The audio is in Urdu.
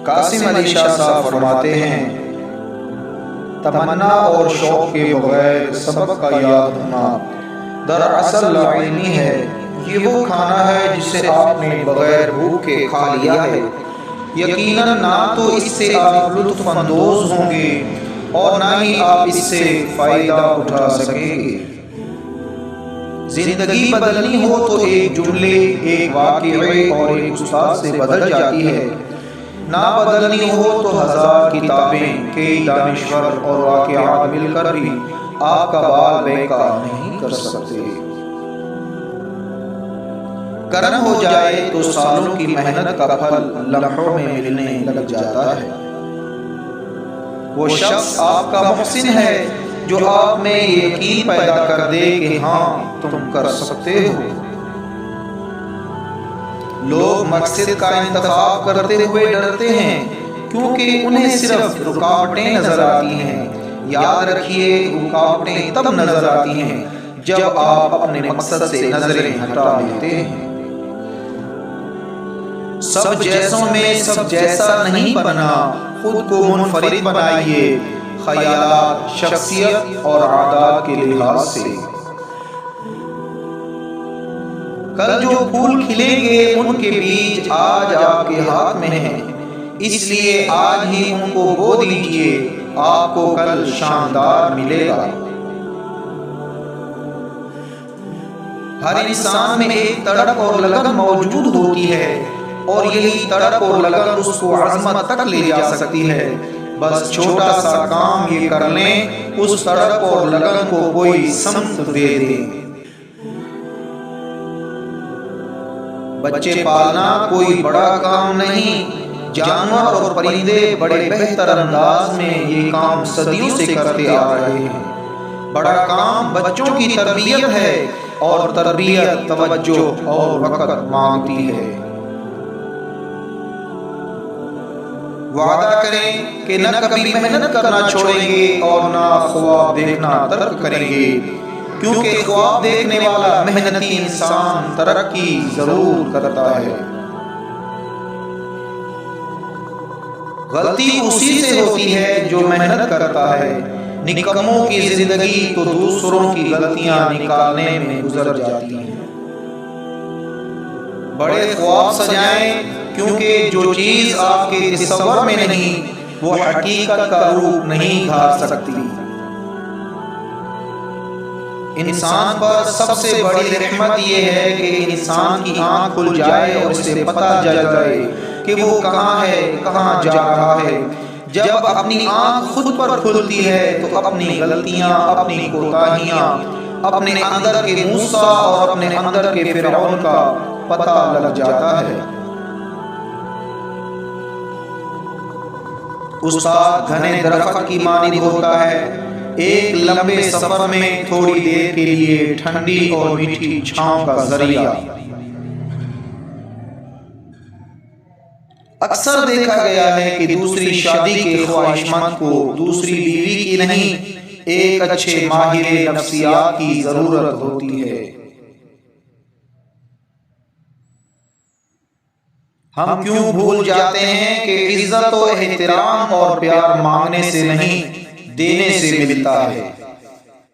قاسم علی شاہ صاحب فرماتے ہیں، تمنا اور شوق کے بغیر سبق کا یاد ہونا دراصل لاعلمی ہے۔ یہ وہ کھانا ہے جسے آپ نے بغیر بھوک کے کھا لیا ہے، یقیناً نہ تو اس سے آپ لطف اندوز ہوں گے اور نہ ہی آپ اس سے فائدہ اٹھا سکیں گے۔ زندگی بدلنی ہو تو ایک جملے، ایک واقعے اور ایک استاد سے بدل جاتی ہے، نہ بدلنی ہو تو ہزار کتابیں، کئی دانشور اور واقعات مل کر بھی آپ کا بال بیکار نہیں کر سکتے۔ کرم ہو جائے تو سالوں کی محنت کا پھل لمحوں میں ملنے لگ جاتا ہے۔ وہ شخص آپ کا محسن ہے جو آپ میں یقین پیدا کر دے کہ ہاں تم کر سکتے ہو۔ لوگ مقصد کا انتخاب کرتے ہوئے ڈرتے ہیں کیونکہ انہیں صرف رکاوٹیں نظر آتی ہیں۔ یاد رکھیے، رکاوٹیں تب نظر آتی ہیں جب آپ اپنے مقصد سے نظریں ہٹا لیتے ہیں۔ سب جیسوں میں سب جیسا نہیں بننا، خود کو منفرد بنائیے، خیالات، شخصیت اور عادات کے لحاظ سے۔ کل جو پھول کھلیں گے ان کے بیج آج آپ کے ہاتھ میں ہیں، اس لیے آج ہی ان کو بو دیجیے، آپ کو کل شاندار ملے گا۔ ہر انسان میں ایک تڑپ اور لگن موجود ہوتی ہے اور یہی تڑپ اور لگن اس کو عظمت تک لے جا سکتی ہے۔ بس چھوٹا سا کام یہ کر لیں، اس تڑپ اور لگن کو کوئی سمت دے دیں۔ بچے پالنا کوئی بڑا کام نہیں، جانور اور پرندے بڑے بہتر انداز میں یہ کام صدیوں سے کرتے آ رہے ہیں۔ بڑا کام بچوں کی تربیت ہے اور تربیت توجہ اور وقت مانگتی ہے۔ وعدہ کریں کہ نہ کبھی محنت کرنا چھوڑیں گے اور نہ خواب دیکھنا ترک کریں گے، کیونکہ خواب دیکھنے والا محنتی انسان ترقی ضرور کرتا ہے۔ غلطی اسی سے ہوتی ہے جو محنت کرتا ہے، نکموں کی زندگی تو دوسروں کی غلطیاں نکالنے میں گزر جاتی ہیں۔ بڑے خواب سجائیں، کیونکہ جو چیز آپ کے تصور میں نہیں وہ حقیقت کا روپ نہیں دھار سکتی۔ انسان پر سب سے بڑی رحمت یہ ہے کہ انسان کی آنکھ کھل جائے اور اسے پتہ چل جائے کہ وہ کہاں ہے، کہاں جا رہا ہے۔ جب اپنی آنکھ خود پر کھلتی ہے تو اپنی غلطیاں، اپنی کوتاہیاں، اپنے اندر کے موسیٰ اور اپنے اندر کے فرعون کا پتہ لگ جاتا ہے۔ استاد گھنے درخت کی مانند ہوتا ہے، ایک لمبے سفر میں تھوڑی دیر کے لیے ٹھنڈی اور میٹھی چھاؤں کا ذریعہ۔ اکثر دیکھا گیا ہے کہ دوسری شادی کے خواہشمند کو دوسری بیوی کی نہیں، ایک اچھے ماہر نفسیات کی ضرورت ہوتی ہے۔ ہم کیوں بھول جاتے ہیں کہ عزت و احترام اور پیار مانگنے سے نہیں، دینے سے ملتا ہے۔